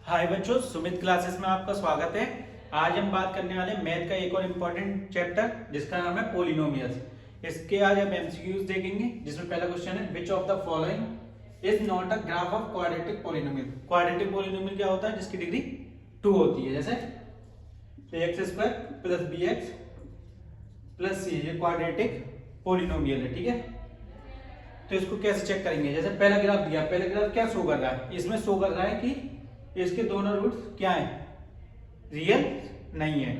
हाय बच्चों, सुमित क्लासेस में आपका स्वागत है। आज हम बात करने वाले मैथ का एक और इम्पोर्टेंट चैप्टर जिसका नाम है पॉलिनोमियल्स। इसके आज हम एमसीक्यूज देखेंगे, जिसमें पहला क्वेश्चन है which of the following is not a graph of quadratic polynomial. Quadratic polynomial क्या होता है? जिसकी डिग्री 2 होती है, जैसे x² plus bx plus c, ये क्वाड्रेटिक पॉलिनोमियल है। ठीक है, तो इसको कैसे चेक करेंगे? जैसे पहला ग्राफ दिया, पहला ग्राफ क्या शो कर रहा है? इसमें शो कर रहा है कि इसके दोनों रूट्स क्या हैं? रियल नहीं है।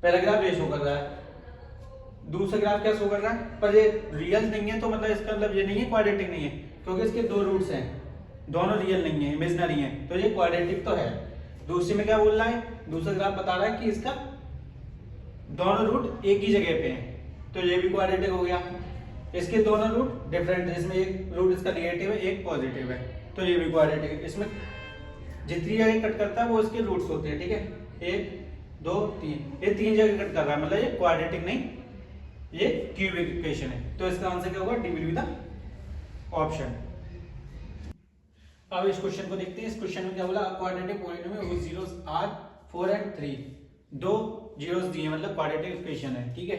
पहला ग्राफ ये शो कर रहा है। दूसरा ग्राफ क्या शो कर रहा है? पर ये रियल नहीं है, तो मतलब इसका मतलब ये नहीं है क्वाड्रेटिक नहीं है, क्योंकि इसके दो रूट्स हैं, दोनों रियल नहीं है, इमेजिनरी है, तो ये क्वाड्रेटिक तो है। दूसरे में क्या बोल रहा है? दूसरा ग्राफ बता रहा है कि इसका दोनों रूट एक ही जगह पे हैं, तो ये भी क्वाड्रेटिक हो गया। इसके दोनों रूट डिफरेंट है, इसमें एक रूट इसका नेगेटिव है, एक पॉजिटिव है, तो ये भी क्वाड्रेटिक है। इसमें जितनी जगह कट करता है वो इसके रूट्स होते हैं। ठीक है, 1 2 3, ये 3 जगह कट कर रहा है, मतलब ये क्वाड्रेटिक नहीं, ये क्यूबिक इक्वेशन है। तो इसका आंसर क्या होगा? D will be the option. अब इस क्वेश्चन को देखते हैं। इस क्वेश्चन में क्या बोला? Quadratic polynomial whose zeros are 4 and 3, दो जीरोस दिए, मतलब क्वाड्रेटिक इक्वेशन है। ठीक है,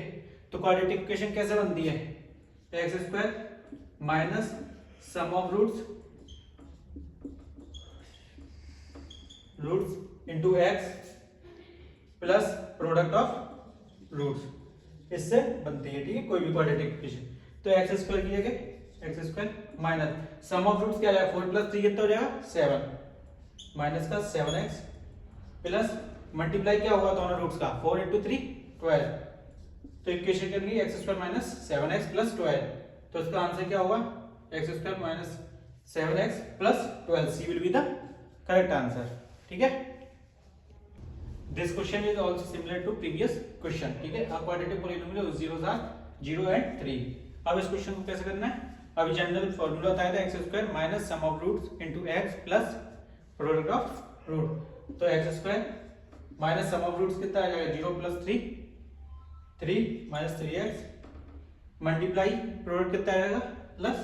तो क्वाड्रेटिक इक्वेशन कैसे बनती है? x² minus sum of roots into x plus product of roots, इससे बनती है। ठीक है, कोई भी क्वाड्रेटिक इक्वेशन। तो x² की जगह x² minus sum of roots क्या आ जाएगा? 4 प्लस 3 कितना हो जाएगा? 7, माइनस का 7x प्लस मल्टीप्लाई क्या होगा दोनों रूट्स का? 4 इंटू 3 12। तो इक्वेशन करनी है x² माइनस 7x प्लस 12, तो इसका आंसर क्या होगा? x² minus 7x plus 12, C will be the correct answer. ठीक है, this question is also similar to previous question. ठीक है, quadratic polynomial zeros are 0 and 3। अब इस क्वेश्चन को कैसे करना है? अभी जनरल फार्मूला बताया था x² minus sum of roots into x plus product of root. तो x² minus sum of roots कितना आ जाएगा? 0 plus 3 minus 3x multiply product कितना आएगा? Plus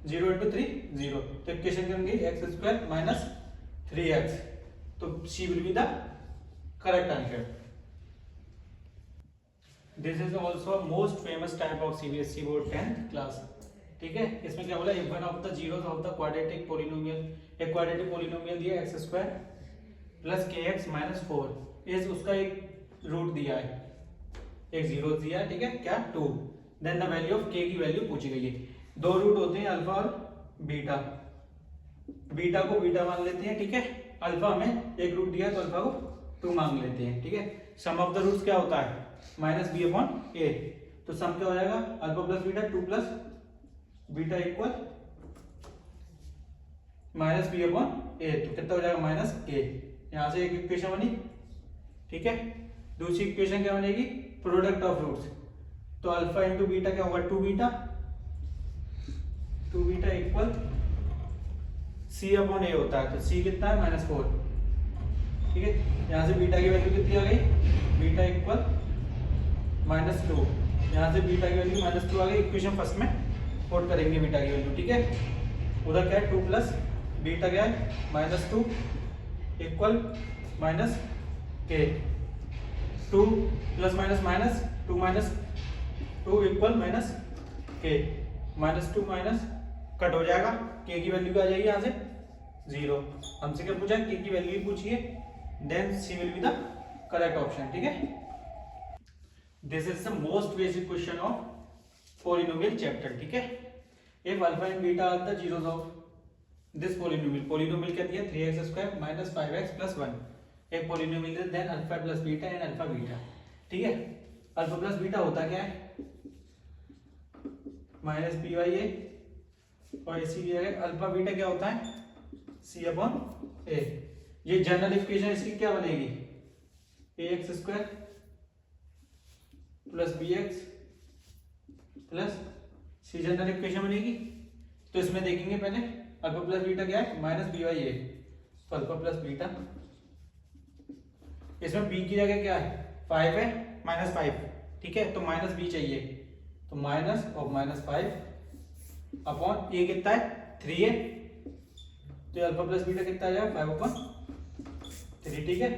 0 into 3 0। तो इक्वेशन करेंगे x² माइनस 3x, तो C will be the correct answer. This is also a most famous type of CBSE board 10th class. ठीक है, इसमें क्या बोला? One of the zeros of the quadratic polynomial, एक quadratic polynomial दिया x² plus kx minus 4 is उसका एक root दिया है, एक जीरो दिया है। ठीक है, क्या? 2। Then the value of k की वैल्यू पूछी गई है। दो रूट होते हैं अल्फा और बीटा, बीटा को बीटा मान लेते हैं। ठीक है, अल्फा में एक रूट दिया है तो अल्फा को 2 मान लेते हैं। ठीक है, सम ऑफ द रूट्स क्या होता है? माइनस बी अपॉन ए, तो सम क्या हो जाएगा? Alpha plus beta, 2 plus beta equal minus B upon A, तो कितना हो जाएगा? Minus A. यहां से एक इक्वेशन बनी। ठीक है, दूसरी इक्वेशन क्या बनेगी? प्रोडक्ट ऑफ रूट्स, तो अल्फा इंटू बीटा क्या होगा? 2 बीटा इक्वल सी अपॉन ए होता है, तो सी कितना है? माइनस 4। ठीक है, यहाँ से बीटा की वैल्यू कितनी आ गई? बीटा इक्वल माइनस 2, यहाँ से बीटा की वैल्यू माइनस 2 आ गई। इक्वेशन फर्स्ट में पुट करेंगे बीटा की वैल्यू। ठीक है, उधर क्या है? 2 प्लस बीटा क्या है? माइनस 2 इक्वल माइनस के, 2 plus minus minus 2 minus 2 equal minus के, माइनस 2 माइनस कट हो जाएगा, के की वैल्यू क्या आ जाएगी? यहाँ से 0। हमसे क्या पूछा? के की वैल्यू ही पूछिए, then C will be the correct option. ठीक है, this is the most basic question of polynomial chapter. ठीक है, if alpha and beta are the zeros of this polynomial, polynomial क्या दिया? 3x² माइनस 5x प्लस 1, एक polynomial है, then alpha plus beta and alpha beta. ठीक है, alpha plus beta होता क्या है? माइनस बी बाई ए, और इसी की जगह अल्फा बीटा क्या होता है? सी अपॉन ए। ये जनरल इक्वेशन इसकी क्या बनेगी? ax² प्लस bx प्लस सी जनरल इक्वेशन बनेगी। तो इसमें देखेंगे पहले अल्फा प्लस बीटा क्या है? माइनस बी बाई ए, तो अल्फा प्लस बीटा, इसमें b की जगह क्या है? 5 है, माइनस 5। ठीक है, तो माइनस b चाहिए, तो माइनस और माइनस 5 अपॉन ए कितना है? 3 है, तो अल्फा प्लस बीटा कितना आ जाएगा? 5 अपॉन 3, ठीक है।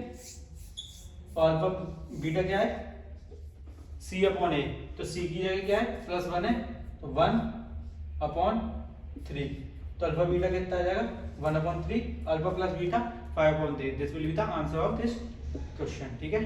और अल्फा बीटा क्या है, c अपॉन a, तो c की जगह क्या है +1 है, तो 1/3, तो अल्फा बीटा कितना आ जाएगा 1/3, alpha plus beta 5/3। This will be the answer of this question, ठीक है।